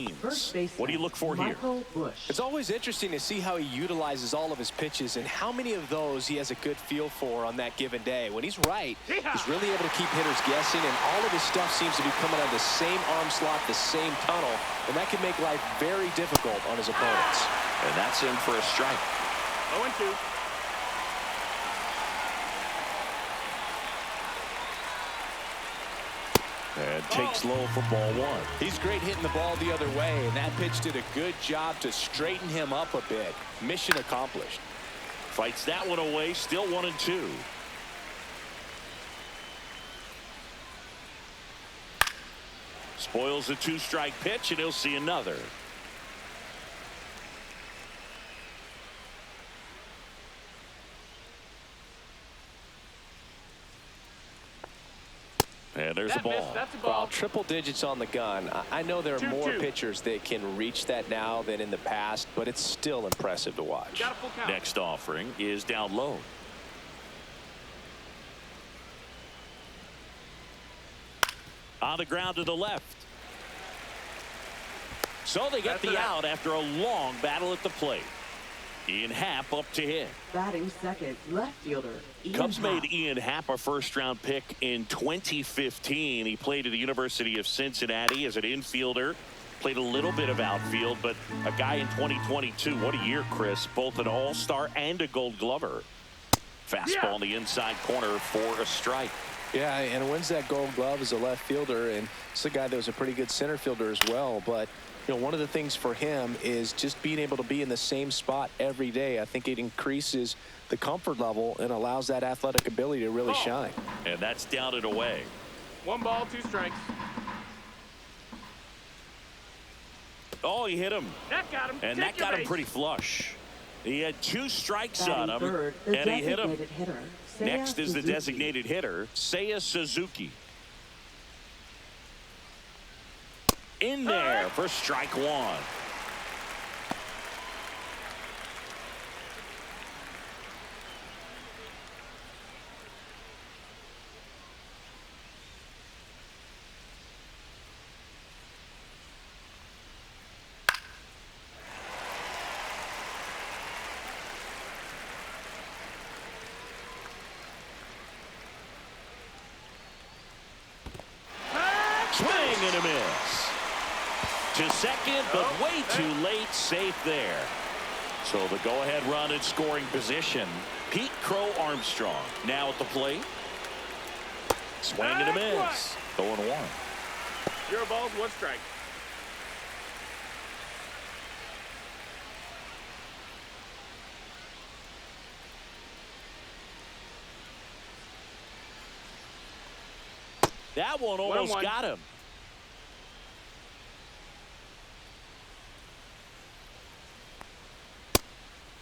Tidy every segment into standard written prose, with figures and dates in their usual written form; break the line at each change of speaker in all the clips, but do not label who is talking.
What do you look for here?
It's always interesting to see how he utilizes all of his pitches and how many of those he has a good feel for on that given day. When he's right, he's really able to keep hitters guessing, and all of his stuff seems to be coming out of the same arm slot, the same tunnel, and that can make life very difficult on his opponents.
And that's in for a strike.
0-2.
And takes low for ball one.
He's great hitting the ball the other way, and that pitch did a good job to straighten him up a bit. Mission accomplished.
Fights that one away, still 1-2. Spoils a two-strike pitch, and he'll see another. And there's a ball.
That's a ball.
Well, triple digits on the gun. I know there are more pitchers that can reach that now than in the past, but it's still impressive to watch.
Next offering is down low. On the ground to the left. So they get the out after a long battle at the plate. Ian Happ up to hit.
Batting second, left fielder
Cubs made Ian Happ a first-round pick in 2015. He played at the University of Cincinnati as an infielder. Played a little bit of outfield, but a guy in 2022. What a year, Chris. Both an all-star and a gold glover. Fastball in the inside corner for a strike.
Yeah, and wins that gold glove as a left fielder, and it's a guy that was a pretty good center fielder as well. But you know, one of the things for him is just being able to be in the same spot every day. I think it increases the comfort level and allows that athletic ability to really shine.
And that's down and away.
1 ball, 2 strikes.
Oh, he hit him.
That got him.
And that got him pretty flush. He had 2 strikes on him, and he hit him. Next is the designated hitter, Seiya Suzuki. In there for strike 1. Swing and a miss. To second, but way too late. Safe there. So the go-ahead run in scoring position. Pete Crow Armstrong now at the plate. Swing and a miss. 0-1.
0 balls, 1 strike.
That one almost got him.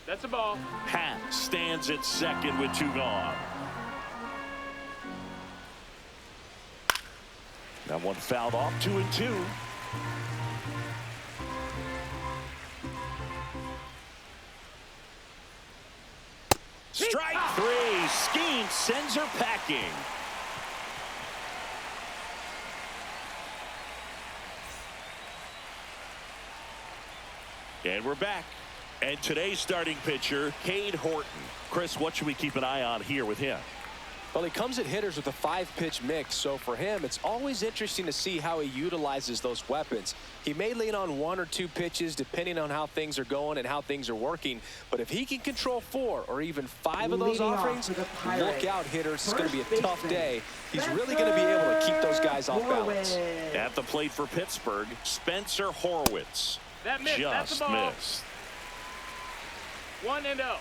That's a ball.
Happ stands at second with 2 gone. That one fouled off. 2-2. Strike 3. Skeen sends her packing. And we're back. And today's starting pitcher, Cade Horton. Chris, what should we keep an eye on here with him?
Well, he comes at hitters with a 5-pitch mix, so for him, it's always interesting to see how he utilizes those weapons. He may lean on 1 or 2 pitches depending on how things are going and how things are working, but if he can control 4 or even 5 of those offerings, look out, hitters. It's going to be a tough day. He's really going to be able to keep those guys off balance.
At the plate for Pittsburgh, Spencer Horwitz.
That missed. That's
Just
a ball.
missed.
1-0.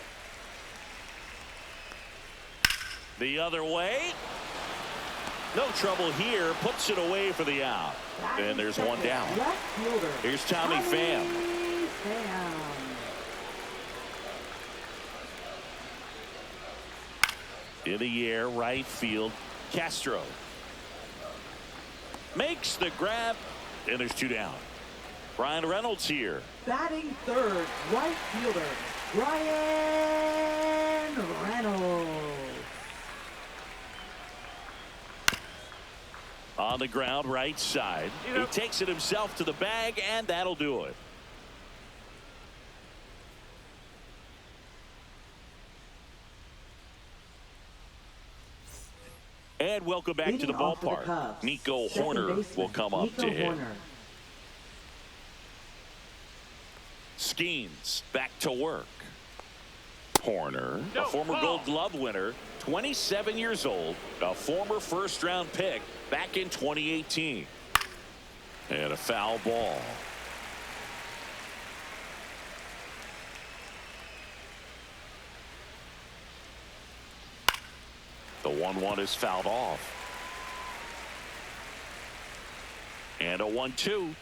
The other way. No trouble here. Puts it away for the out. And there's 1 down. Here's Tommy Pham. In the air, right field, Castro. Makes the grab. And there's 2 down. Brian Reynolds here.
Batting third, right fielder, Brian Reynolds.
On the ground, right side. He takes it himself to the bag, and that'll do it. And welcome back to the ballpark. Nico Hoerner will come up to hit. Skeens back to work. Hoerner, a former Gold Glove winner, 27 years old, a former first-round pick back in 2018. And a foul ball. The 1-1 is fouled off. And a 1-2.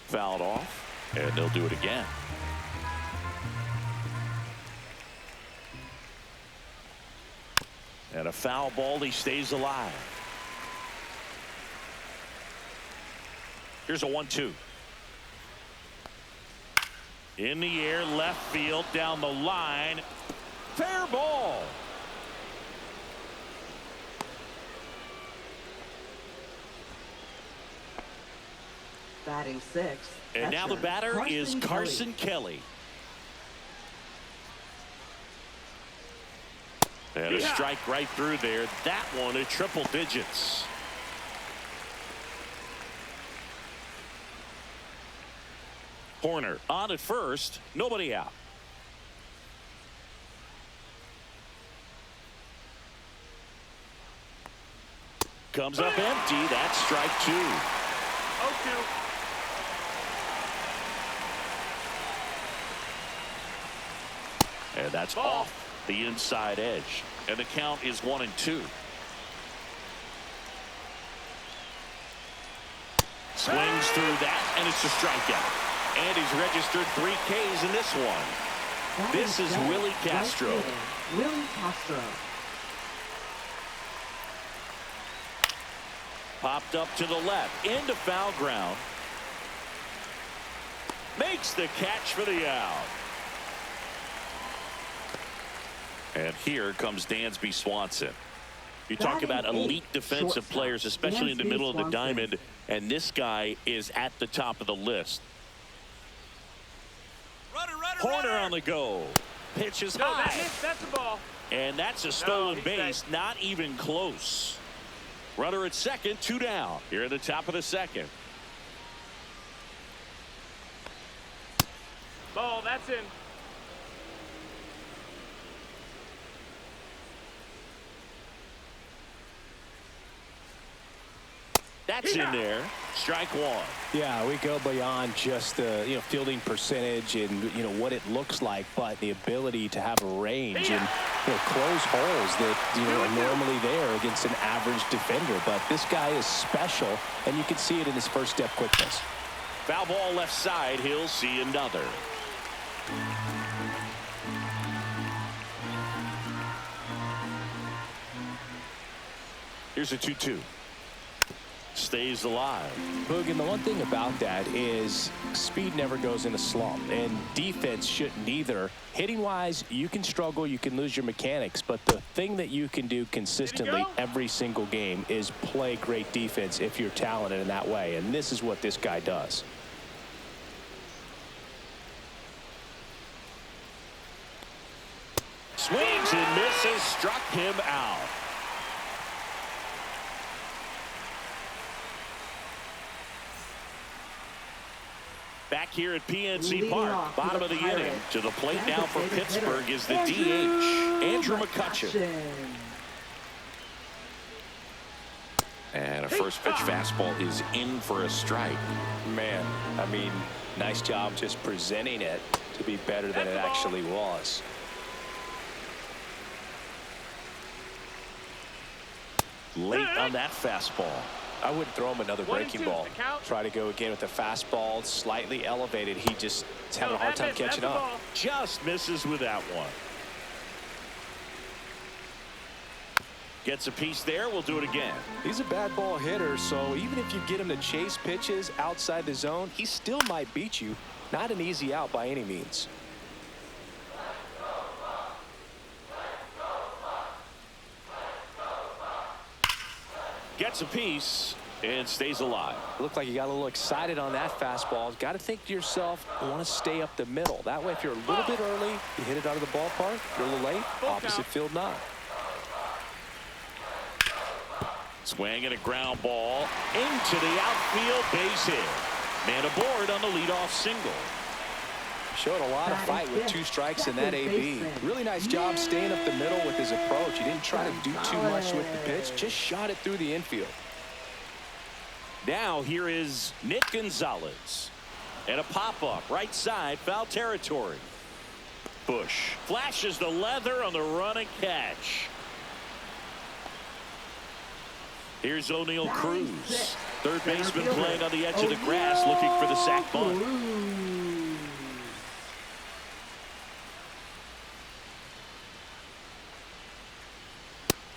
Fouled off. And they'll do it again. And a foul ball. He stays alive. Here's a 1-2. In the air, left field, down the line. Fair ball.
Batting sixth.
And now the batter is Carson Kelly. And a strike right through there. That one at triple digits. Hoerner on at first. Nobody out. Comes up empty. That's strike two.
0-2.
And that's off the inside edge. And the count is 1-2. Swings through that, and it's a strikeout. And he's registered 3 Ks in this one. This is Willie Castro.
Willie Castro.
Popped up to the left, into foul ground. Makes the catch for the out. And here comes Dansby Swanson. You talk about elite defensive players, especially in the middle of the diamond, and this guy is at the top of the list. Hoerner on the go. Pitch is high.
That's the ball.
And that's a stolen base, not even close. Runner at second, 2 down. Here at the top of the second.
Ball, that's in.
That's in there. Strike one.
Yeah, we go beyond just the fielding percentage and what it looks like, but the ability to have a range and close holes that are normally there against an average defender. But this guy is special, and you can see it in his first step quickness.
Foul ball left side. He'll see another. Here's a 2-2. Stays alive.
Boog, and the one thing about that is speed never goes in a slump, and defense shouldn't either. Hitting wise, you can struggle, you can lose your mechanics, but the thing that you can do consistently every single game is play great defense if you're talented in that way, and this is what this guy does.
Swings and misses, struck him out. Back here at PNC Park, bottom of the inning. To the plate now for Pittsburgh is the DH, Andrew McCutchen. And a first pitch fastball is in for a strike.
Man, I mean, nice job just presenting it to be better than it actually was.
Late on that fastball.
I wouldn't throw him another breaking ball. Try to go again with the fastball, slightly elevated. He just is having a hard time catching up.
Just misses with that one. Gets a piece there. We'll do it again.
He's a bad ball hitter, so even if you get him to chase pitches outside the zone, he still might beat you. Not an easy out by any means.
Gets a piece and stays alive.
Looked like you got a little excited on that fastball. Got to think to yourself, I want to stay up the middle. That way, if you're a little bit early, you hit it out of the ballpark. If you're a little late, opposite field not.
Swing and a ground ball into the outfield, base hit. Man aboard on the leadoff single.
Showed a lot of fight with 2 strikes in that AB. Really nice job staying up the middle with his approach. He didn't try to do too much with the pitch, just shot it through the infield.
Now here is Nick Gonzalez. And a pop-up right side, foul territory. Bush flashes the leather on the run and catch. Here's O'Neal Cruz. Third baseman playing on the edge of the grass, looking for the sac bunt.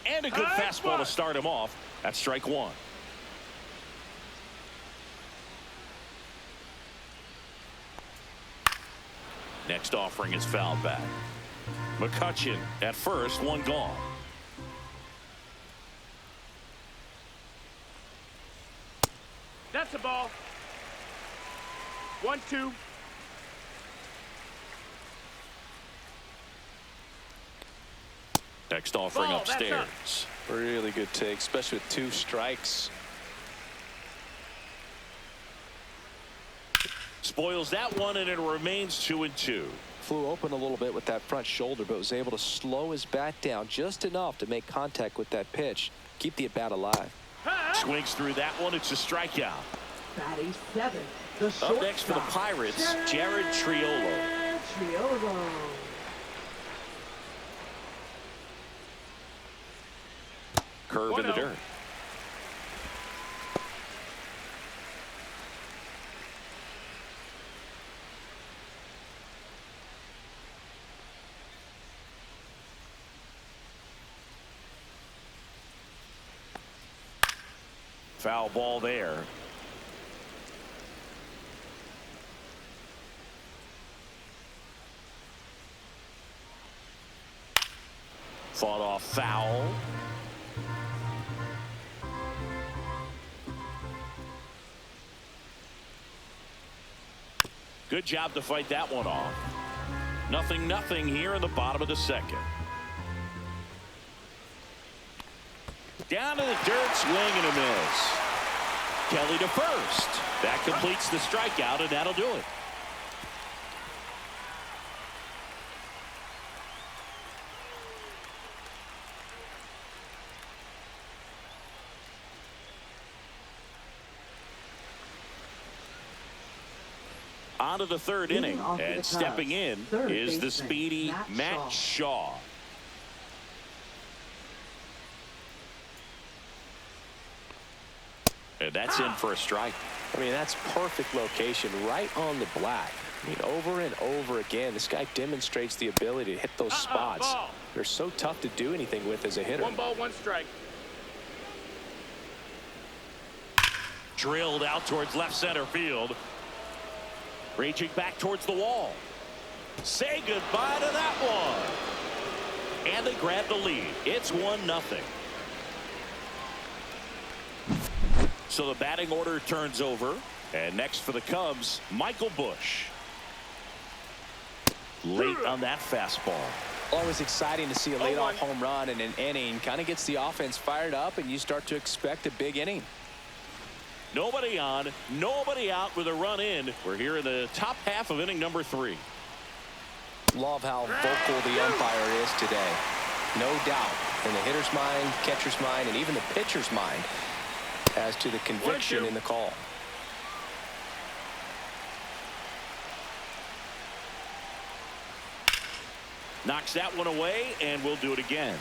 And a good fastball to start him off. That's strike 1. Next offering is fouled back. McCutchen at first, 1 gone.
That's a ball. 1-2.
Next offering
Ball, that's
upstairs.
Really good take, especially with 2 strikes.
Spoils that one, and it remains 2-2.
Flew open a little bit with that front shoulder, but was able to slow his bat down just enough to make contact with that pitch. Keep the at-bat alive.
Swings through that one. It's a strikeout.
Batting 7. The
Up next for the Pirates, Jared Triolo. Curve in the dirt. Foul ball there. Fought off foul. Good job to fight that one off. 0-0 here in the bottom of the second. Down to the dirt, swing and a miss. Kelly to first. That completes the strikeout, and that'll do it. On to the 3rd inning, and stepping in is the speedy Matt Shaw. And that's in for a strike.
I mean, that's perfect location, right on the black. I mean, over and over again, this guy demonstrates the ability to hit those spots. They're so tough to do anything with as a hitter.
1 ball, 1 strike.
Drilled out towards left center field. Reaching back towards the wall. Say goodbye to that one. And they grab the lead. It's 1-0. So the batting order turns over. And next for the Cubs, Michael Bush. Late on that fastball.
Always exciting to see a leadoff home run in an inning. Kind of gets the offense fired up, and you start to expect a big inning.
Nobody on, nobody out with a run in. We're here in the top half of inning number 3.
Love how vocal the umpire is today. No doubt in the hitter's mind, catcher's mind, and even the pitcher's mind as to the conviction in the call.
Knocks that one away, and we'll do it again.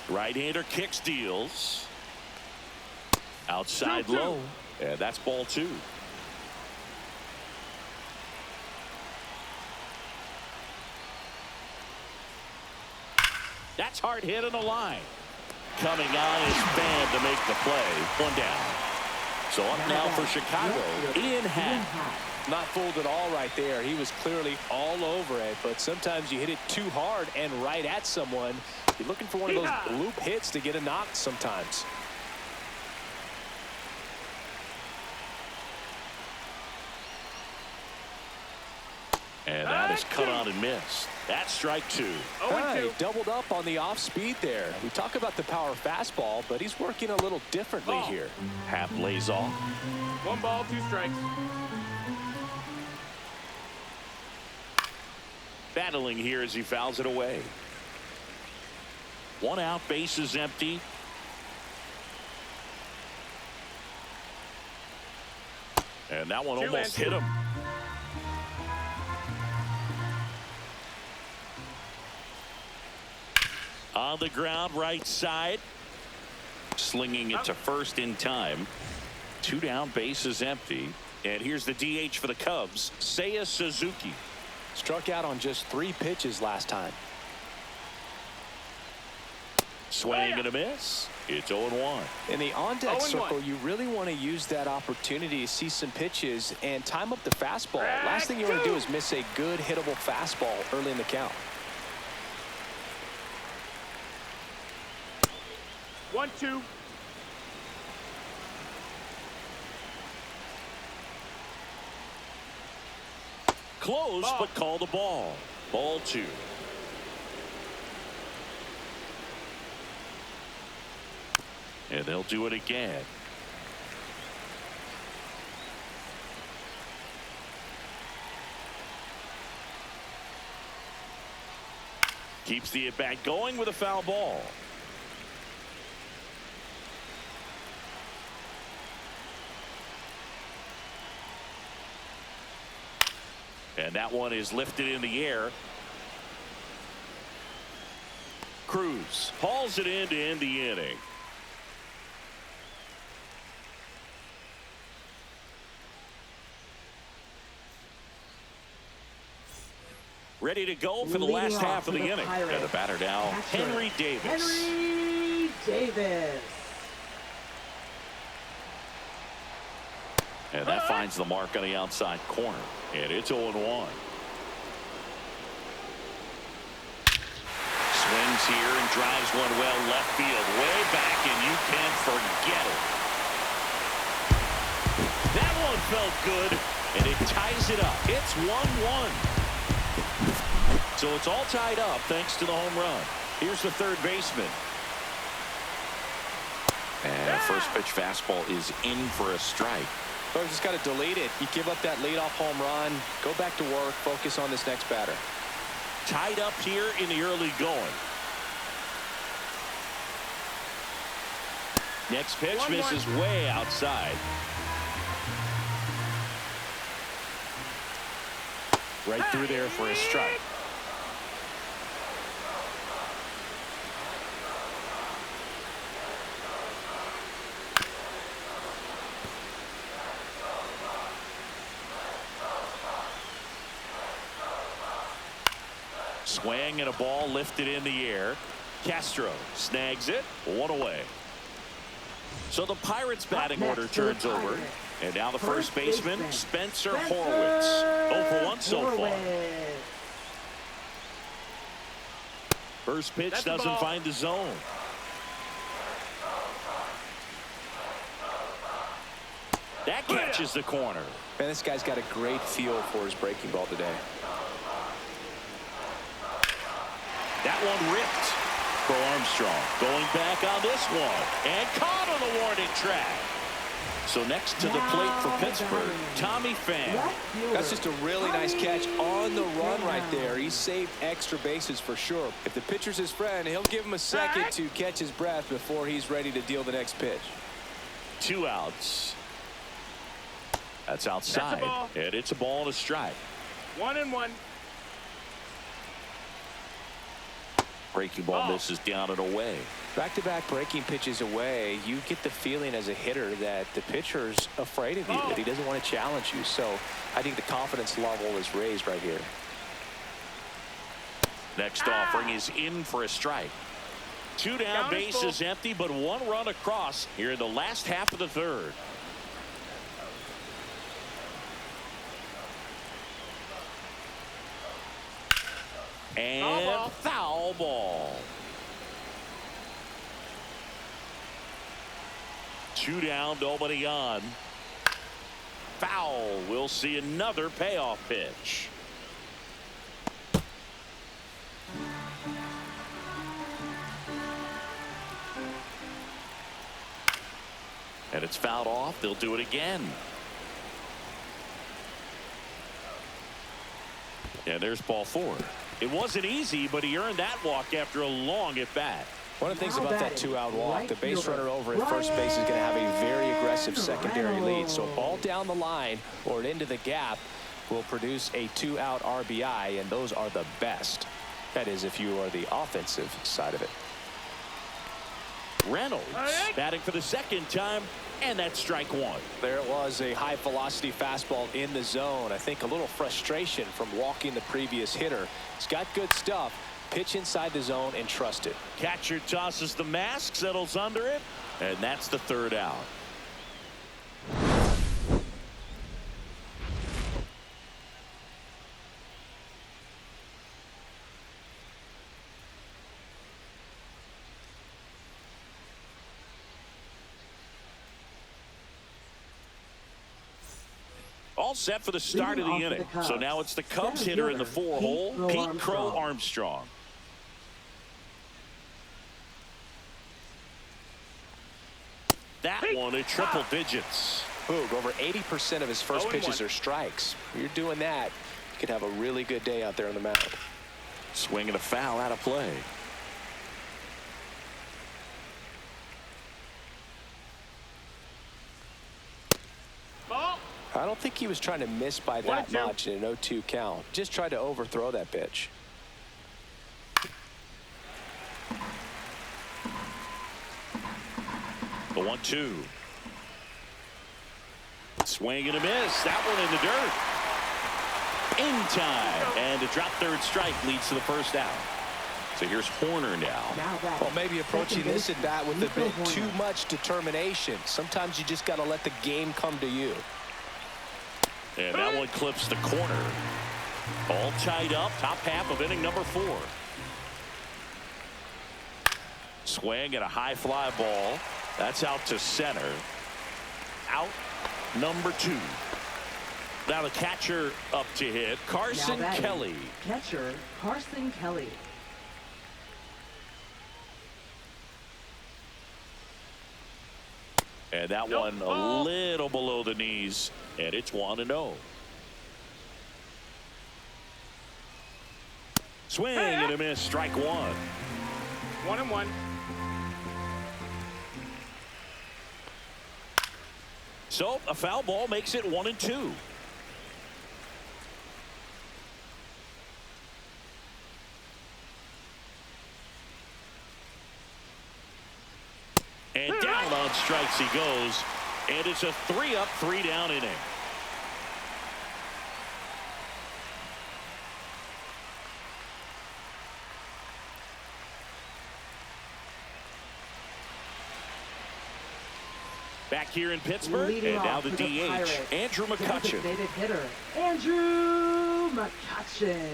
Right-hander kicks, deals. Outside low, and that's ball 2. That's hard hit on the line. Coming on is Fan to make the play. 1 down. So up now for Chicago, Ian Happ.
Not fooled at all right there. He was clearly all over it, but sometimes you hit it too hard and right at someone, You're looking for one of those loop hits to get a knock sometimes.
And that is cut on and missed. That's strike 2.
He doubled up on the off speed there. We talk about the power fastball, but he's working a little differently here.
Half lays off.
1 ball, 2 strikes.
Battling here as he fouls it away. 1 out, base is empty. And that one almost hit him. On the ground, right side. Slinging it to first in time. 2 down, base is empty. And here's the DH for the Cubs, Seiya Suzuki.
Struck out on just 3 pitches last time.
Swing and a miss. It's 0-1.
In the on-deck
0-1.
circle, you really want to use that opportunity to see some pitches and time up the fastball. Last thing you want to do is miss a good hittable fastball early in the count.
1-2.
Close, but call the ball. Ball 2. And they'll do it again. Keeps the at-bat going with a foul ball. And that one is lifted in the air. Cruz hauls it in to end the inning. Ready to go for the last half of the inning. And the batter now, Henry Davis.
Henry Davis.
And that finds the mark on the outside corner. And it's 0-1. Swings here and drives one well left field. Way back, and you can't forget it. That one felt good, and it ties it up. It's 1-1. So it's all tied up thanks to the home run. Here's the third baseman. And first pitch fastball is in for a strike.
But just got to delete it. You give up that leadoff home run, go back to work, focus on this next batter.
Tied up here in the early going. Next pitch misses way outside. Right through there for a strike. Swing and a ball lifted in the air. Castro snags it. 1 away. So the Pirates batting order turns over. And now the first baseman, Spencer Horwitz. 0 for 1 so far. First pitch doesn't find the zone. That catches the corner.
Man, this guy's got a great feel for his breaking ball today.
That one ripped for Armstrong. Going back on this one. And caught on the warning track. So next to the plate for Pittsburgh, Tommy Pham.
That's just a really nice catch on the run right there. He saved extra bases for sure. If the pitcher's his friend, he'll give him a second to catch his breath before he's ready to deal the next pitch.
2 outs. That's outside. And it's a ball and a strike.
1-1.
Breaking ball misses down and away.
Back-to-back breaking pitches away, you get the feeling as a hitter that the pitcher's afraid of you, that he doesn't want to challenge you. So I think the confidence level is raised right here.
Next offering is in for a strike. 2 down, base is empty, but 1 run across here in the last half of the third. And foul ball. 2 down, nobody on. Foul. We'll see another payoff pitch. And it's fouled off. They'll do it again. And there's ball 4. It wasn't easy, but he earned that walk after a long at bat.
One of the things about that 2-out walk, the base runner over at first base is going to have a very aggressive secondary lead. So a ball down the line or into the gap will produce a 2-out RBI, and those are the best. That is, if you are the offensive side of it.
Reynolds batting for the second time, and that's strike 1.
There it was, a high velocity fastball in the zone. I think a little frustration from walking the previous hitter. He's got good stuff. Pitch inside the zone and trust it.
Catcher tosses the mask, settles under it, and that's the 3rd out. All set for the start of the inning. So now it's the Cubs hitter in the 4-hole, Pete Crow Armstrong. That one at triple digits.
Boog, over 80% of his first pitches are strikes. If you're doing that, you could have a really good day out there on the mound.
Swing and a foul out of play.
Ball.
I don't think he was trying to miss by that much in an 0-2 count. Just tried to overthrow that pitch.
The 1-2. Swing and a miss. That one in the dirt. In time. And a drop third strike leads to the 1st out. So here's Horner now.
Well, maybe approaching this at bat with a bit too much determination. Sometimes you just got to let the game come to you.
And that one clips the corner. All tied up. Top half of inning number 4. Swing and a high fly ball. That's out to center. Out number 2. Now the catcher up to hit. Carson Kelly.
Catcher Carson Kelly.
And that one a little below the knees. And it's 1-0. Swing and a miss. Strike 1.
1-1.
So a foul ball makes it 1-2. And down on strikes he goes. And it's a 3-up, 3-down inning. Back here in Pittsburgh,
Leading
and now
off
the
for
DH,
Pirates,
Andrew McCutchen.
Designated hitter, Andrew McCutchen.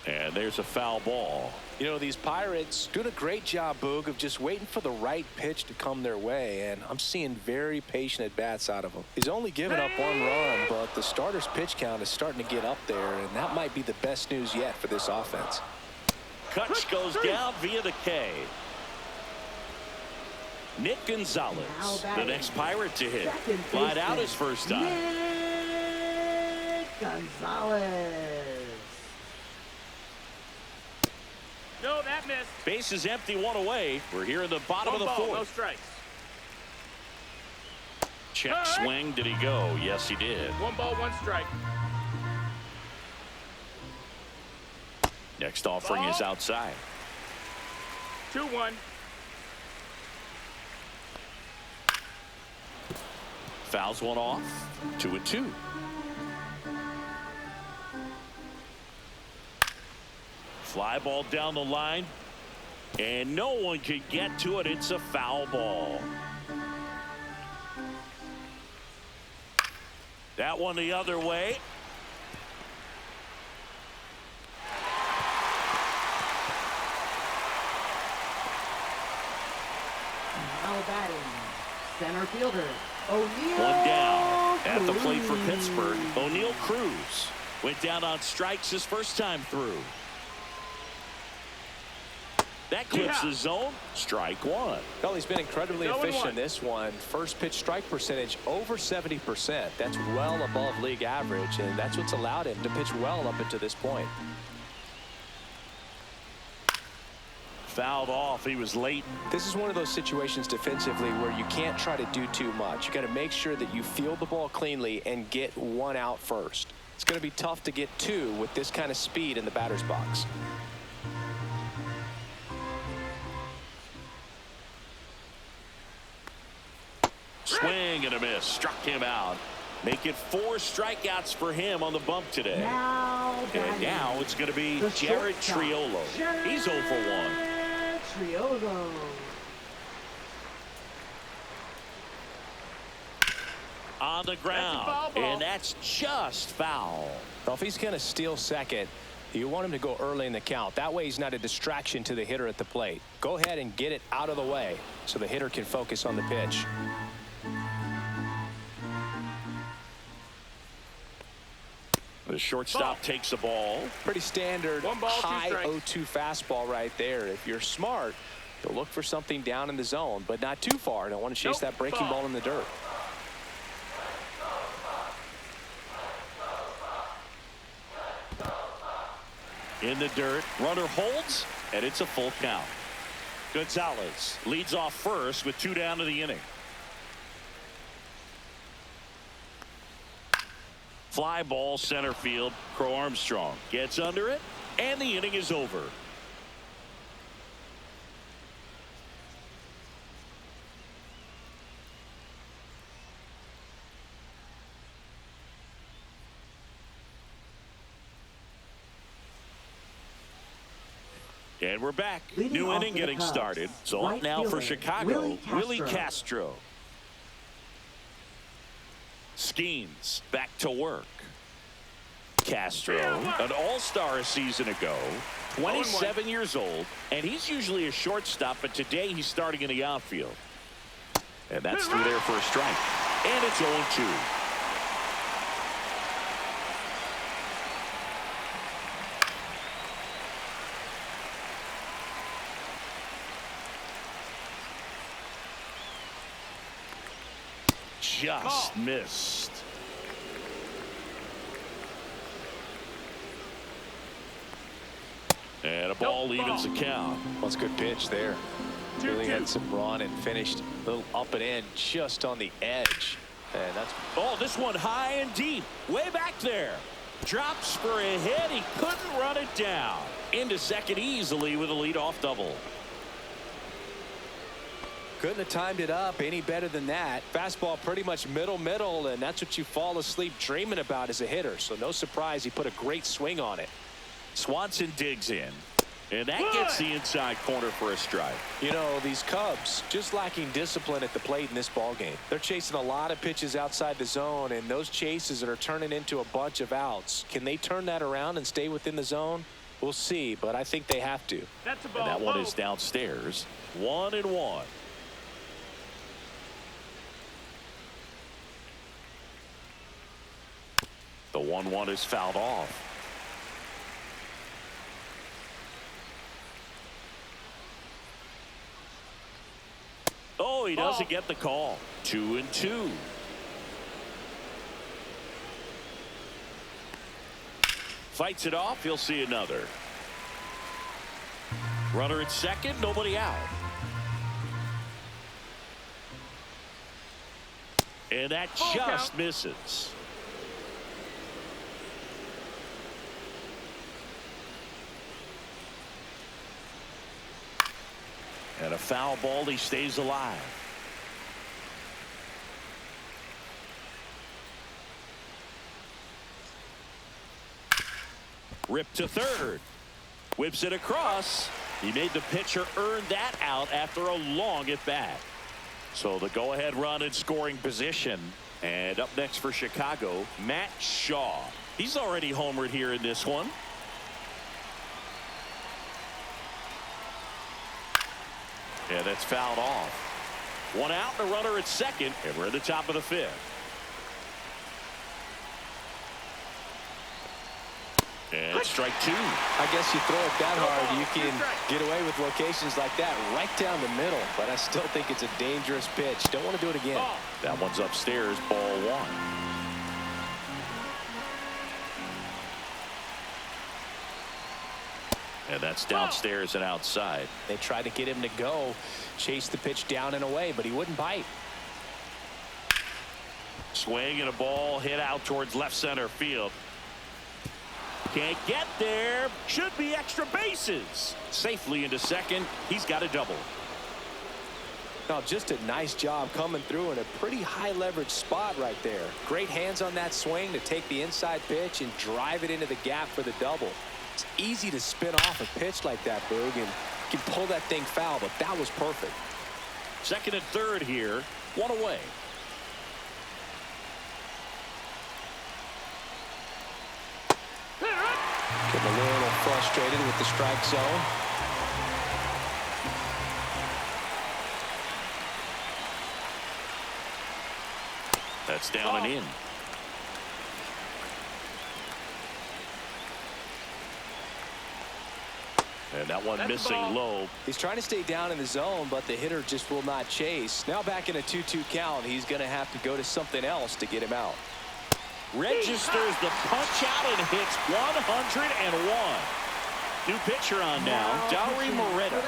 And there's a foul ball.
You know, these Pirates doing a great job, Boog, of just waiting for the right pitch to come their way, and I'm seeing very patient at-bats out of him. He's only given up 1 run, but the starter's pitch count is starting to get up there, and that might be the best news yet for this offense.
Kutch goes down via the K. Nick Gonzalez, the next Pirate to hit. Lied out his first time.
Nick Gonzalez.
No, that missed.
Base is empty, 1 away. We're here in the bottom of the 4th.
No strikes.
Check swing. Did he go? Yes, he did.
1 ball, 1 strike.
Next offering is outside.
2-1.
Fouls one off. 2-2. Fly ball down the line. And no one can get to it. It's a foul ball. That one the other way.
Center fielder, O'Neal.
One down at the plate for
Cruz.
Pittsburgh. O'Neal Cruz went down on strikes his first time through. That clips the zone. Strike one.
Well, he's been incredibly
0-1.
efficient in this one. First pitch strike percentage over 70%. That's well above league average, and that's what's allowed him to pitch well up until this point.
Fouled off. He was late.
This is one of those situations defensively where you can't try to do too much. You got to make sure that you field the ball cleanly and get one out first. It's going to be tough to get two with this kind of speed in the batter's box.
Swing and a miss. Struck him out. Make it 4 strikeouts for him on the bump today. And now it's going to be Jared Triolo. He's 0 for 1.
Triolo.
On the ground.
That's a foul ball.
And that's just foul.
Well, if he's going to steal second, you want him to go early in the count. That way he's not a distraction to the hitter at the plate. Go ahead and get it out of the way so the hitter can focus on the pitch.
The shortstop takes the ball.
Pretty standard
1 ball, 2
high
strikes.
0-2 fastball right there. If you're smart, you'll look for something down in the zone, but not too far. Don't want to chase that breaking ball in the dirt.
In the dirt. Runner holds, and it's a full count. Gonzalez leads off first with 2 down to the inning. Fly ball center field. Crow Armstrong gets under it, and the inning is over. And we're back.
Leading
New
off
inning
for the
getting
Cubs,
started. So
right
up now for
fielder,
Chicago,
Willie Castro.
Castro. Skeens back to work. Castro, an all-star a season ago, 27 years old, and he's usually a shortstop, but today he's starting in the outfield. And that's through there for a strike. And it's 0-2. Just missed. And a ball evens the count.
Well, it's a good pitch there.
2-2.
Really had some run and finished a little up and in just on the edge. And that's
Oh, this one high and deep. Way back there. Drops for a hit. He couldn't run it down. Into second easily with a leadoff double.
couldn't have timed it up any better than that. Fastball pretty much middle, and that's what you fall asleep dreaming about as a hitter. So no surprise he put a great swing on it.
Swanson digs in. And that gets the inside corner for a strike.
You know, these Cubs just lacking discipline at the plate in this ballgame. They're chasing a lot of pitches outside the zone, and those chases are turning into a bunch of outs. Can they turn that around and stay within the zone? We'll see, but I think they have to.
That's a ball.
And that one is downstairs. 1-1. The 1-1 is fouled off. Oh, he doesn't get the call. 2-2. Fights it off. He'll see another. Runner at second. Nobody out. And that just misses. And a foul ball. He stays alive. Ripped to third. Whips it across. He made the pitcher earn that out after a long at bat. So the go-ahead run in scoring position. And up next for Chicago, Matt Shaw. He's already homered here in this one. Yeah, that's fouled off. One out and a runner at second, and we're at the top of the fifth. And strike two.
I guess you throw it that hard, you can get away with locations like that right down the middle. But I still think it's a dangerous pitch. Don't want to do it again.
That one's upstairs, ball one. And that's downstairs and outside.
They tried to get him to go, chase the pitch down and away, but he wouldn't bite.
Swing and a ball hit out towards left center field. Can't get there. Should be extra bases. Safely into second. He's got a double.
Now, just a nice job coming through in a pretty high leverage spot right there. Great hands on that swing to take the inside pitch and drive it into the gap for the double. It's easy to spin off a pitch like that, Boog, and you can pull that thing foul, but that was perfect.
Second and third here. One away.
Getting a little frustrated with the strike zone.
That's down and in. And that one missing low.
He's trying to stay down in the zone, but the hitter just will not chase. Now back in a 2-2 count, he's going to have to go to something else to get him out.
Registers the punch out and hits 101. New pitcher on now, Dauri Moreta.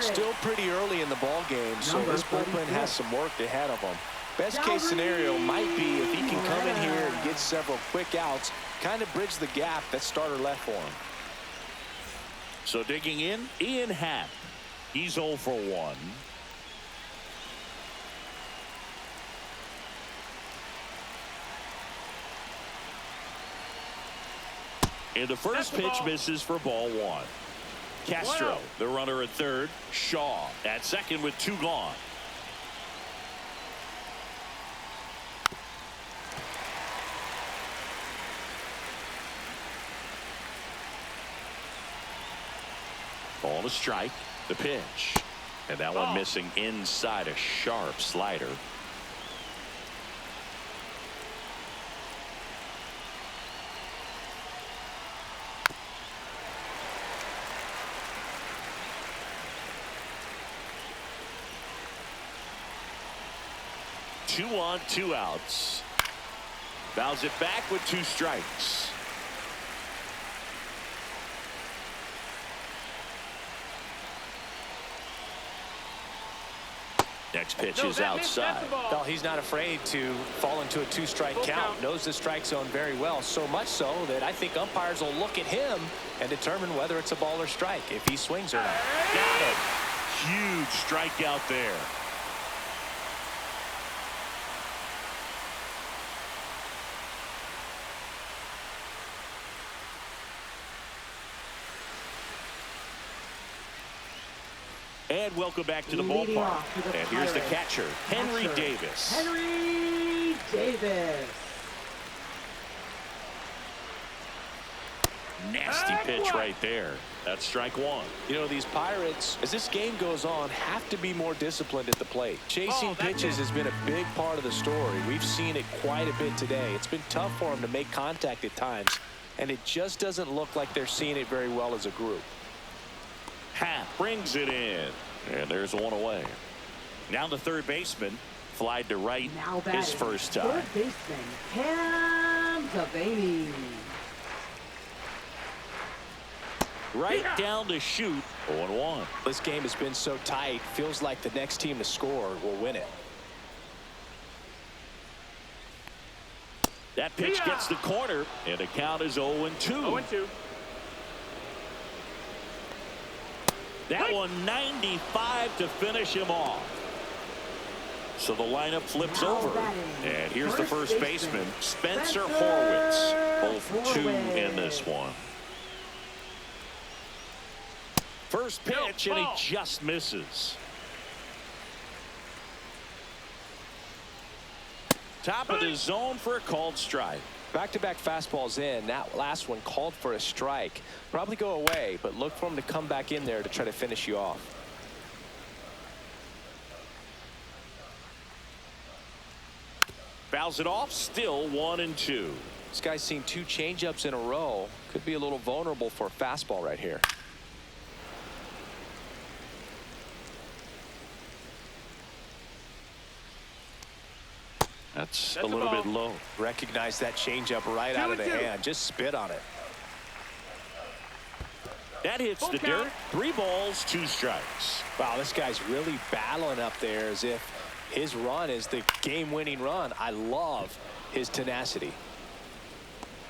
Still pretty early in the ball game, so this bullpen has some work ahead of him. Best case scenario might be if he can come in here and get several quick outs, kind of bridge the gap that starter left for him.
So digging in, Ian Happ. He's 0 for 1. And the first pitch misses for ball one. Castro, the runner at third. Shaw at second with 2 gone. Ball to strike. The pitch. And that one missing inside, a sharp slider. Two on, 2 outs. Fouls it back with 2 strikes. Next pitch is outside.
Well, he's not afraid to fall into a 2-strike count. Knows the strike zone very well, so much so that I think umpires will look at him and determine whether it's a ball or strike if he swings or not.
Got it. Huge strikeout there. And welcome back to the ballpark. And here's the catcher, Henry Davis.
Henry Davis.
Nasty pitch right there. That's strike 1.
You know, these Pirates, as this game goes on, have to be more disciplined at the plate. Chasing pitches has been a big part of the story. We've seen it quite a bit today. It's been tough for them to make contact at times, and it just doesn't look like they're seeing it very well as a group.
Happ brings it in. And there's 1 away. Now the third baseman flied to right his first time.
Third baseman, Cam Devaney.
Right down to shoot. 0-1.
This game has been so tight, feels like the next team to score will win it.
That pitch gets the corner, and the count is 0-2.
0-2.
That one 95 to finish him off. So the lineup flips over. And here's the first baseman, Spencer Horwitz. 0 for 2 in this one. First pitch, and he just misses. Top of the zone for a called strike.
Back-to-back fastballs in. That last one called for a strike. Probably go away, but look for him to come back in there to try to finish you off.
Fouls it off. Still 1-2.
This guy's seen 2 changeups in a row. Could be a little vulnerable for a fastball right here.
That's a little bit low.
Recognize that changeup right out of the hand. Just spit on it.
That hits the dirt. 3 balls, 2 strikes.
Wow, this guy's really battling up there as if his run is the game-winning run. I love his tenacity.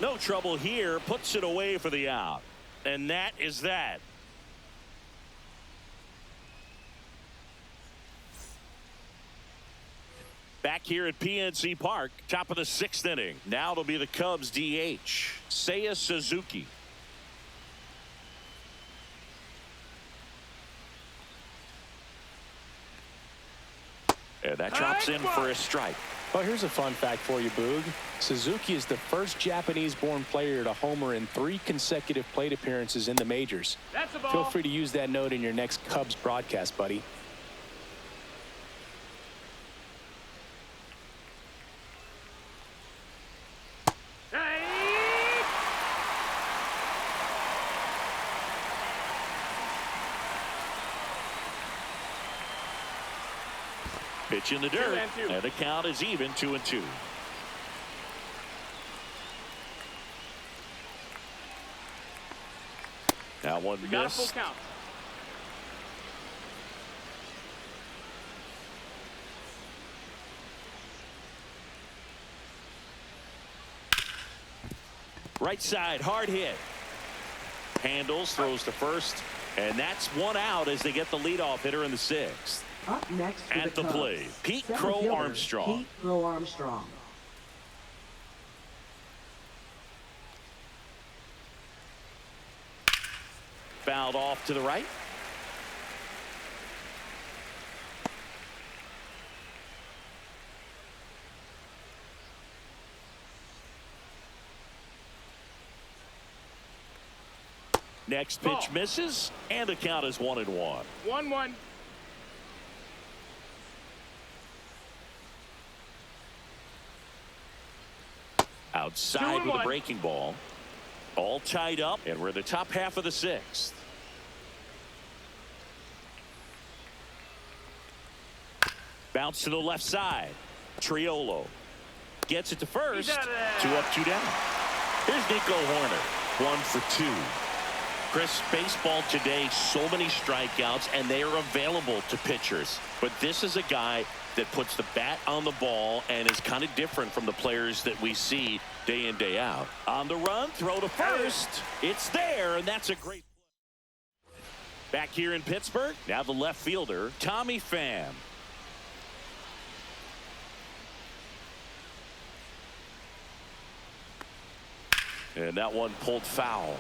No trouble here. Puts it away for the out. And that is that. Back here at PNC Park, top of the 6th inning. Now it'll be the Cubs DH, Seiya Suzuki. And that drops in for a strike.
Well, here's a fun fact for you, Boog. Suzuki is the first Japanese-born player to homer in 3 consecutive plate appearances in the majors.
That's a ball.
Feel free to use that note in your next Cubs broadcast, buddy.
Pitch in the dirt, and the count is even 2-2. Now one missed.
Full count.
Right side, hard hit. Handles, throws to first, and that's 1 out as they get the leadoff hitter in the 6th.
Up next for
At
the
the
Cubs,
plate, Pete
center
Crow
fielder,
Armstrong.
Pete Crow Armstrong.
Fouled off to the right. Next pitch misses, and the count is 1-1.
1-1.
Outside with a breaking ball. All tied up, and we're in the top half of the 6th. Bounce to the left side. Triolo gets it to first. 2 up, 2 down. Here's Nico Horner. 1 for 2. Chris, baseball today, so many strikeouts, and they are available to pitchers. But this is a guy that puts the bat on the ball and is kind of different from the players that we see day in, day out. On the run, throw to first. It's there, and that's a great play. Back here in Pittsburgh, now the left fielder, Tommy Pham. And that one pulled foul.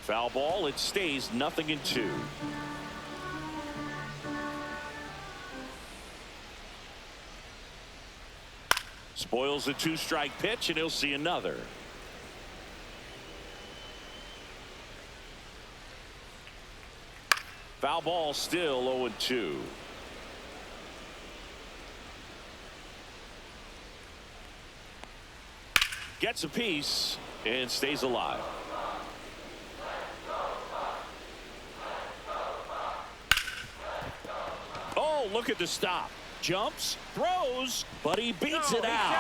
Foul ball. It stays 0-2. Spoils the 2-strike pitch, and he'll see another. Foul ball, still 0-2. Gets a piece and stays alive. Oh, look at the stop. Jumps, throws, but he beats it out.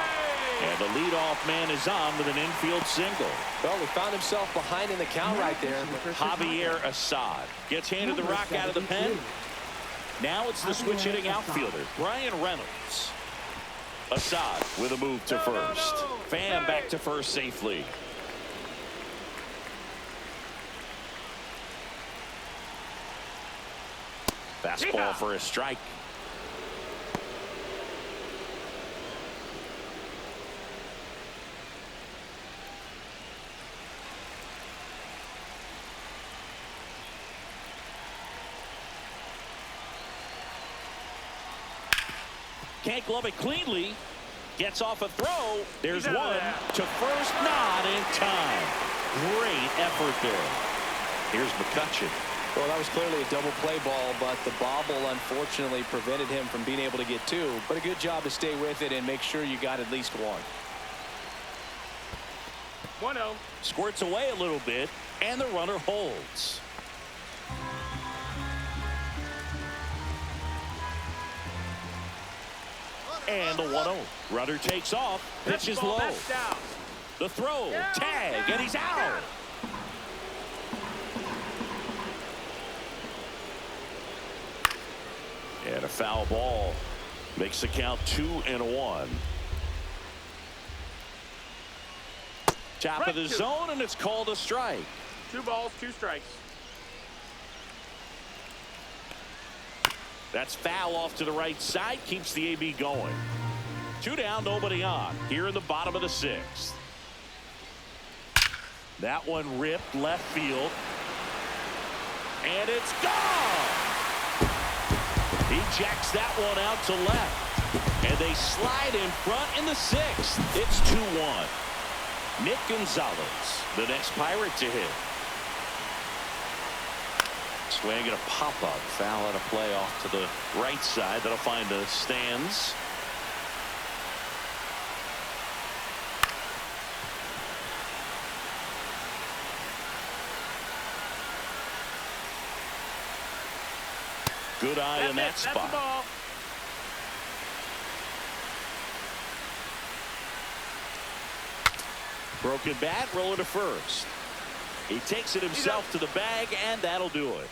And the leadoff man is on with an infield single.
Well, he found himself behind in the count right there.
Javier Assad gets handed the rock out of the pen. Now it's the switch hitting outfielder, Brian Reynolds. Assad with a move to first. Pham back to first safely. Fastball for a strike. Can't glove it cleanly. Gets off a throw. There's
He's out of
one
there.
to first, not in time. Great effort there. Here's McCutcheon.
Well, that was clearly a double play ball, but the bobble unfortunately prevented him from being able to get two. But a good job to stay with it and make sure you got at least one.
1-0.
Squirts away a little bit, and the runner holds. And the 1-0. Runner takes off. Pitch is low.
That's down.
The throw.
Yeah,
Tag.
yeah,
And he's out. And a foul ball. Makes the count 2-1. Top of the
Strike two.
zone, and it's called a strike.
2 balls, 2 strikes.
That's foul off to the right side. Keeps the AB going. 2 down, nobody on. Here in the bottom of the 6th. That one ripped left field. And it's gone. He jacks that one out to left. And they slide in front in the 6th. It's 2-1. Nick Gonzalez, the next Pirate to hit. Swing and a pop-up. Foul out of play off to the right side. That'll find the stands. Good eye in that
That's the
spot.
ball.
Broken bat, rolling to first. He takes it himself to the bag, and that'll do it.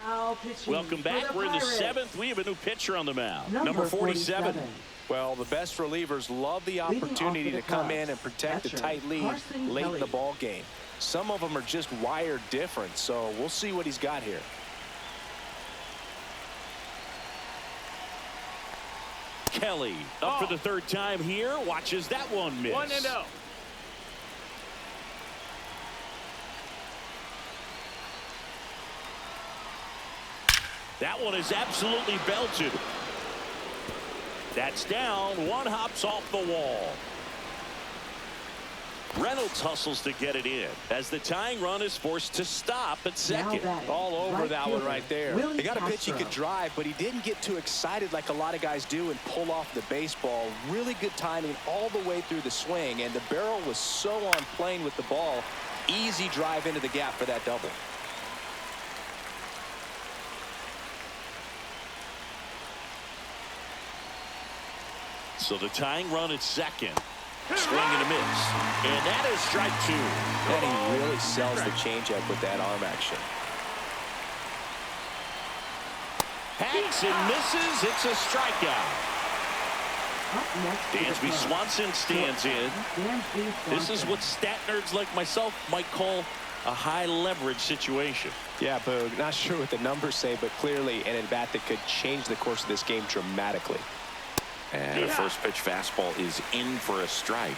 Now pitching
Welcome
for
back.
the
We're in the
Pirates.
7th. We have a new pitcher on the mound.
Number
47.
Well, the best relievers love the
Leading
opportunity
off for
to
the
come
Cubs,
in and protect a
catcher,
tight lead
Carson
late in
Kelly.
the ball game. Some of them are just wired different, so we'll see what he's got here.
Kelly up for the 3rd time here. Watches that one miss.
1-0.
That one is absolutely belted. That's down. One hops off the wall. Reynolds hustles to get it in as the tying run is forced to stop at second.
All over that one right there.
Willie
He got a pitch he
Castro.
could drive, but he didn't get too excited like a lot of guys do and pull off the baseball. Really good timing all the way through the swing, and the barrel was so on plane with the ball. Easy drive into the gap for that double.
So the tying run at second. Swing and a miss. And that is strike 2.
And he really sells the changeup with that arm action.
Hacks and misses. It's a strikeout.
Up next to the
Dansby
Cubs.
Swanson stands in.
Dansby
This is
Swanson.
what stat nerds like myself might call a high leverage situation.
Yeah, Boog, not sure what the numbers say, but clearly an at-bat that could change the course of this game dramatically.
And a first pitch fastball is in for a strike.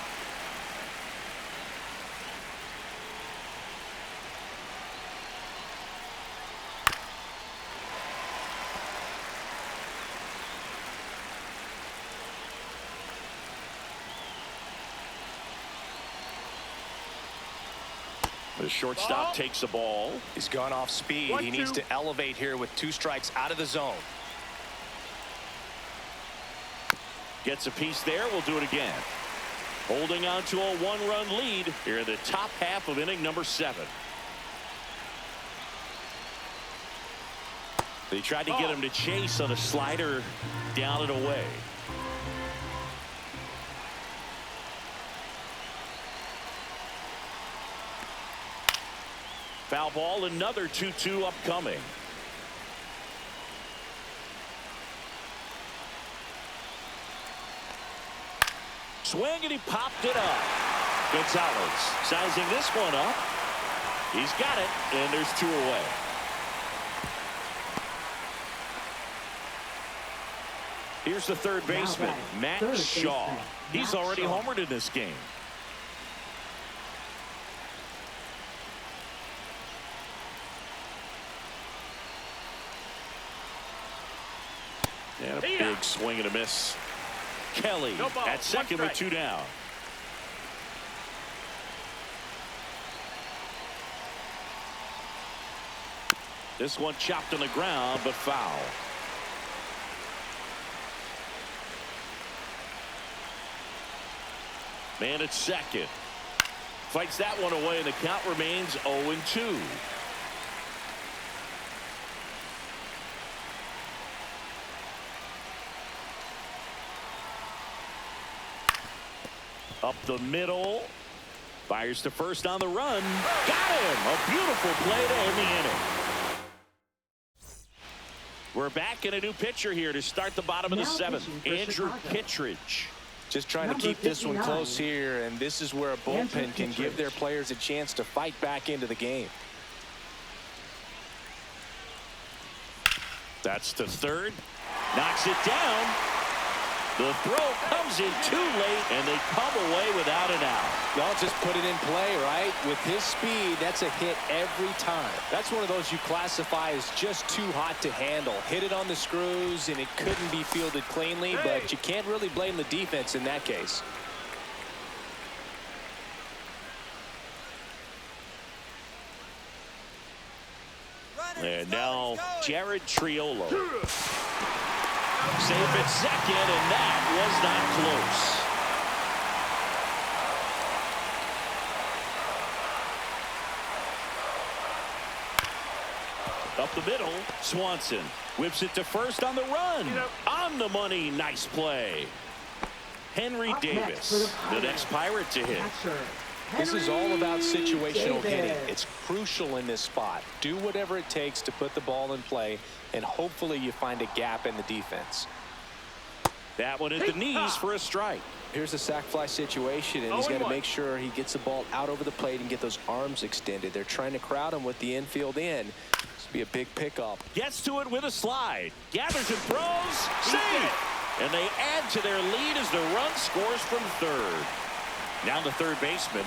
The shortstop takes the ball.
He's gone off speed.
1-2.
He needs to elevate here with 2 strikes out of the zone.
Gets a piece there. We'll do it again. Holding on to a 1-run lead here in the top half of inning number 7. They tried to get him to chase on a slider down and away. Foul ball, another 2-2 upcoming. Swing, and he popped it up. Gonzalez sizing this one up. He's got it, and there's 2 away. Here's the third baseman,
batting,
Matt
third
Shaw.
baseman,
He's
Matt
already
Shaw.
homered in this game. And a big swing and a miss. Kelly
No ball,
at second with 2 down. This one chopped on the ground, but foul. Man at second. Fights that one away, and the count remains 0-2. Up the middle. Fires to first on the run. Got him. A beautiful play to end the inning. We're back in a new pitcher here to start the bottom of the seventh. Andrew Kittredge.
Just trying to keep this one close here, and this is where a bullpen can give their players a chance to fight back into the game.
That's to third. Knocks it down. The throw comes in too late, and they come away without an out.
Y'all just put it in play, right? With his speed, that's a hit every time. That's one of those you classify as just too hot to handle. Hit it on the screws, and it couldn't be fielded cleanly, but you can't really blame the defense in that case.
And now Jared Triolo. Safe at second, and that was not close. Up the middle, Swanson whips it to first on the run. On the money, nice play. Henry Davis, the next Pirate to hit.
This is all about situational hitting. It's crucial in this spot. Do whatever it takes to put the ball in play, and hopefully you find a gap in the defense.
That one at the knees for a strike.
Here's a sac fly situation, and he's got to make sure he gets the ball out over the plate and get those arms extended. They're trying to crowd him with the infield in. This will be a big pickup.
Gets to it with a slide. Gathers and throws. Safe. And they add to their lead as the run scores from third. Now the third baseman.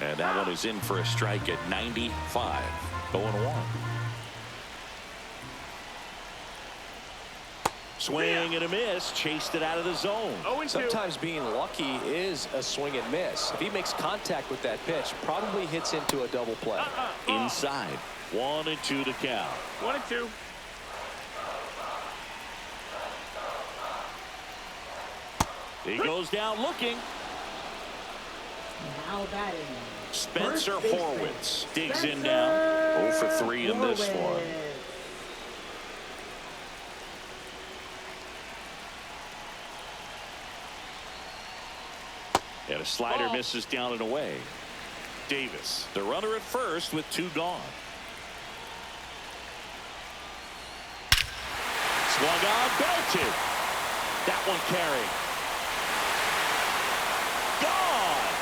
And that one is in for a strike at 95. 0-1. Swing and a miss. Chased it out of the zone.
Sometimes being lucky is a swing and miss. If he makes contact with that pitch, probably hits into a double play.
Inside. 1-2 to count.
1-2.
He goes down looking.
Now batting.
Spencer Horwitz digs in now. 0 for 3 in this one. And a slider misses down and away. Davis, the runner at first with 2 gone. Swung on, belted. That one carried. Gone.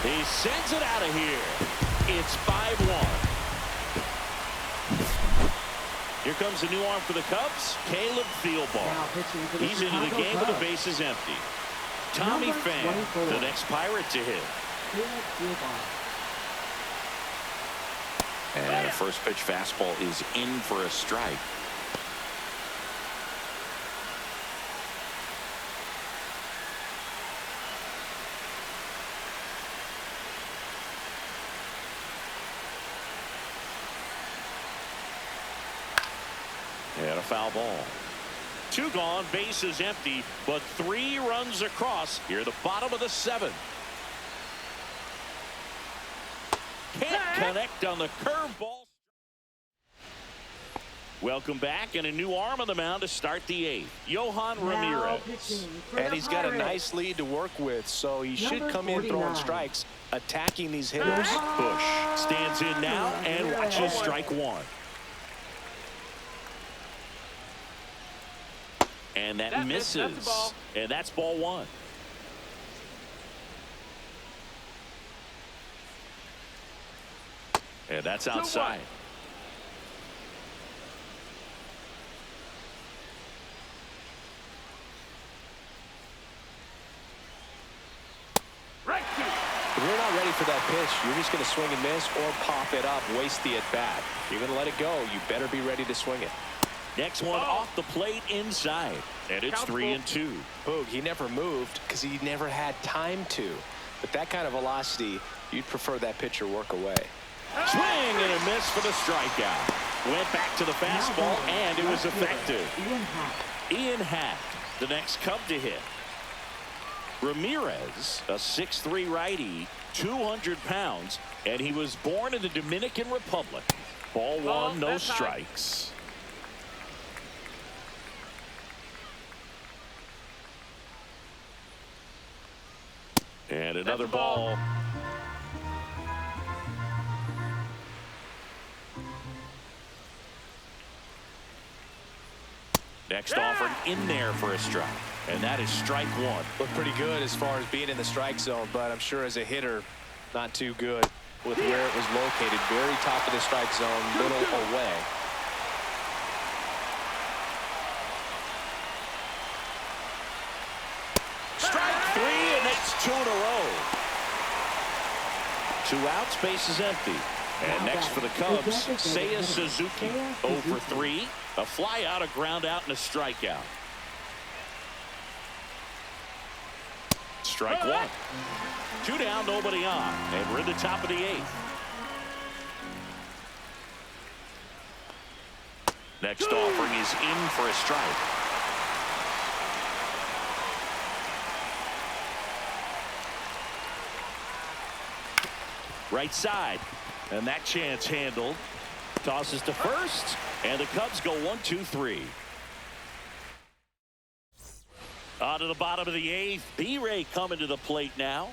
He sends it out of here. It's 5-1. Here comes a new arm for the Cubs, Caleb Thielbar. He's into the game with the bases empty. Tommy Pham, the next Pirate to hit. And the first pitch fastball is in for a strike. And a foul ball. 2 gone, bases empty, but 3 runs across here at the bottom of the 7th. Can't connect on the curveball. Welcome back, and a new arm on the mound to start the 8th. Johan Ramirez.
And he's got a nice lead to work with, so he should come in throwing strikes, attacking these hitters.
Bush stands in now and watches strike 1. And that misses. And that's ball 1. And that's outside.
If you're not ready for that pitch, you're just going to swing and miss or pop it up, waste the at-bat. If you're going to let it go, you better be ready to swing it.
Next one off the plate inside. And it's 3-2.
Boog, he never moved because he never had time to. But that kind of velocity, you'd prefer that pitcher work away.
Swing and a miss for the strikeout. Went back to the fastball, and it was effective. Ian Hack, the next Cub to hit. Ramirez, a 6'3" righty, 200 pounds, and he was born in the Dominican Republic. Ball one, no strikes. And another ball. Next offering in there for a strike. And that is strike one.
Looked pretty good as far as being in the strike zone, but I'm sure as a hitter, not too good with where it was located. Very top of the strike zone, little away.
Strike three, and that's 2 in a row. 2 outs, base is empty. And next for the Cubs, Seiya Suzuki. 0 for 3. A fly out, a ground out, and a strikeout. Strike one. 2 down, nobody on. And we're in the top of the 8th. Next offering is in for a strike. Right side. And that chance handled. Tosses to first. And the Cubs go 1-2-3. On to the bottom of the 8th. B-Ray coming to the plate now.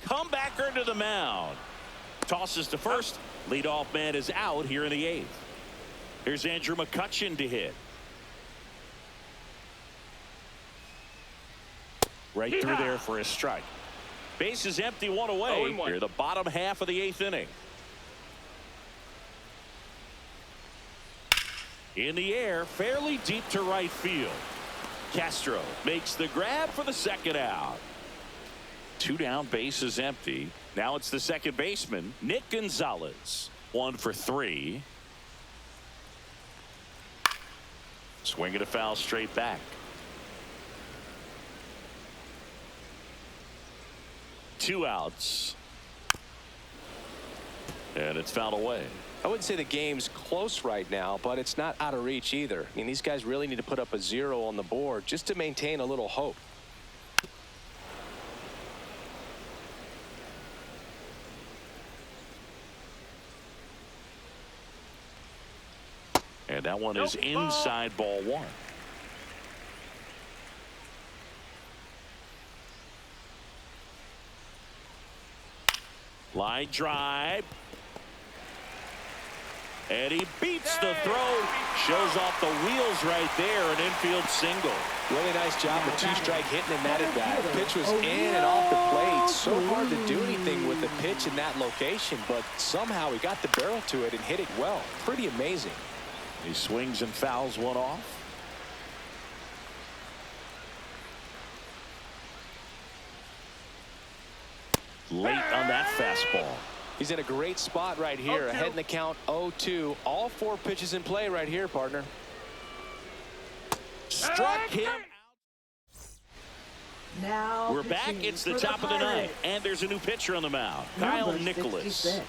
Comebacker to the mound. Tosses to first. Leadoff man is out here in the 8th. Here's Andrew McCutchen to hit. Right through there for a strike. Base is empty, 1 away. Here the bottom half of the 8th inning. In the air, fairly deep to right field. Castro makes the grab for the second out. 2 down, base is empty. Now it's the second baseman, Nick Gonzalez. 1 for 3. Swing and a foul straight back. 2 outs. And it's fouled away.
I wouldn't say the game's close right now, but it's not out of reach either. I mean, these guys really need to put up a 0 on the board just to maintain a little hope.
And that one is inside, ball 1. Line drive. And he beats the throw. Shows off the wheels right there. An infield single.
Really nice job with 2-strike hitting in that at bat. The pitch was in and off the plate. So hard to do anything with the pitch in that location, but somehow he got the barrel to it and hit it well. Pretty amazing.
He swings and fouls one off. Late on that fastball.
He's in a great spot right here. Ahead in the count, 0-2. All 4 pitches in play right here, partner.
Struck him.
Now
We're back. It's the top of the 9th. And there's a new pitcher on the mound. Kyle Nicholas.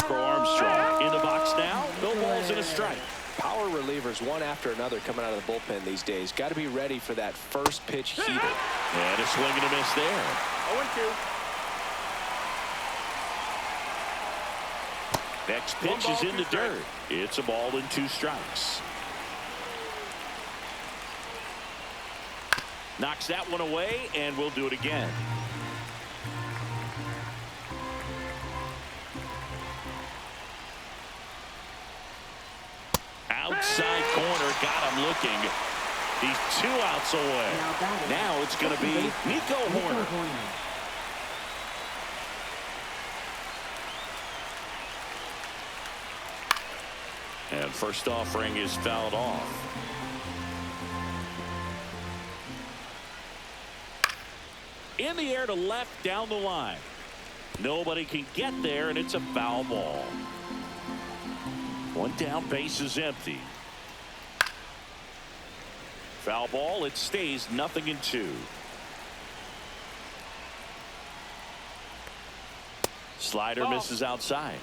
For Armstrong. In the box now. No balls and a strike.
Power relievers one after another coming out of the bullpen these days. Got to be ready for that first pitch heater.
And a swing and a miss there.
0-2.
Next pitch is in the dirt. It's a ball and 2 strikes. Knocks that one away, and we'll do it again. Outside corner, got him looking. He's 2 outs away. Now it's going to be Nico Horner. And first offering is fouled off. In the air to left down the line. Nobody can get there, and it's a foul ball. One down, base is empty. Foul ball, it stays 0-2. Slider misses outside.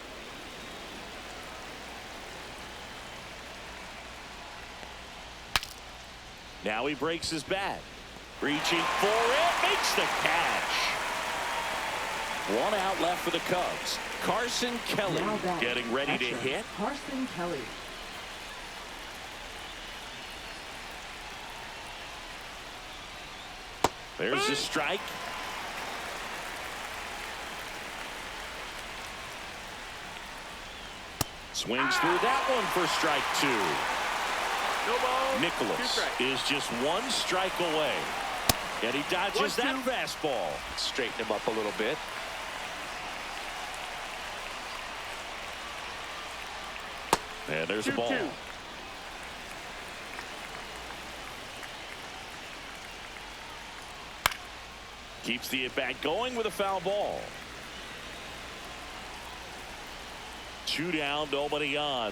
Now he breaks his bat. Reaching for it, makes the catch. One out left for the Cubs. Carson Kelly getting ready to hit.
Carson Kelly.
There's a strike. Swings through that one for strike 2.
No ball.
Nicholas is just one strike away. And he dodges that
1-2.
fastball.
Straighten him up a little bit.
And there's a ball.
2-2.
Keeps the at-bat going with a foul ball. 2 down, nobody on.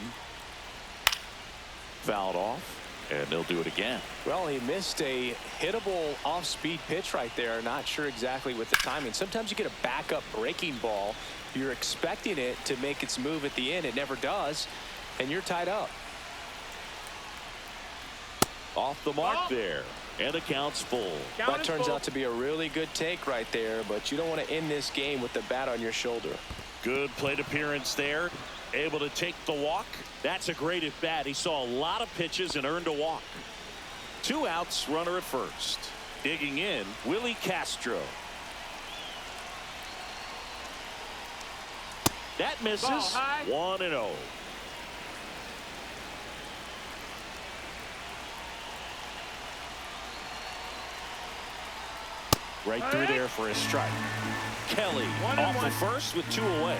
Fouled off. And they'll do it again.
Well, he missed a hittable off-speed pitch right there. Not sure exactly with the timing. Sometimes you get a backup breaking ball. You're expecting it to make its move at the end. It never does. And you're tied up.
Off the mark there. And the count's full.
That turns out to be a really good take right there. But you don't want to end this game with the bat on your shoulder.
Good plate appearance there. Able to take the walk. That's a great at bat. He saw a lot of pitches and earned a walk. 2 outs, runner at first. Digging in, Willie Castro. That misses. 1-0. Right through there for a strike. Kelly off the first with 2 away.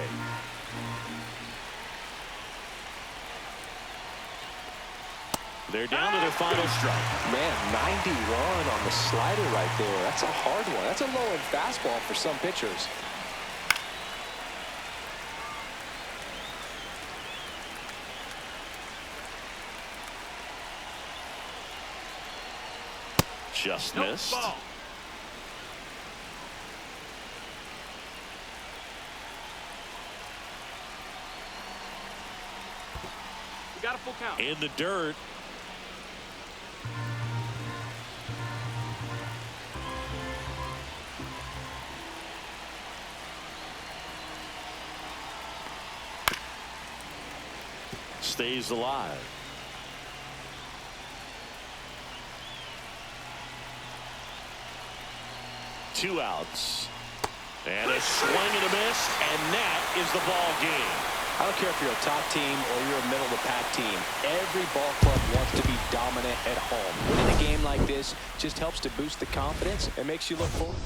They're down to their final strike.
Man, 91 on the slider right there. That's a hard one. That's a low-end fastball for some pitchers.
Just missed.
Ball. We got a full count.
In the dirt. Stays alive. Two outs. And a swing and a miss, and that is the ball game.
I don't care if you're a top team or you're a middle of the pack team. Every ball club wants to be dominant at home. Winning a game like this just helps to boost the confidence and makes you look forward.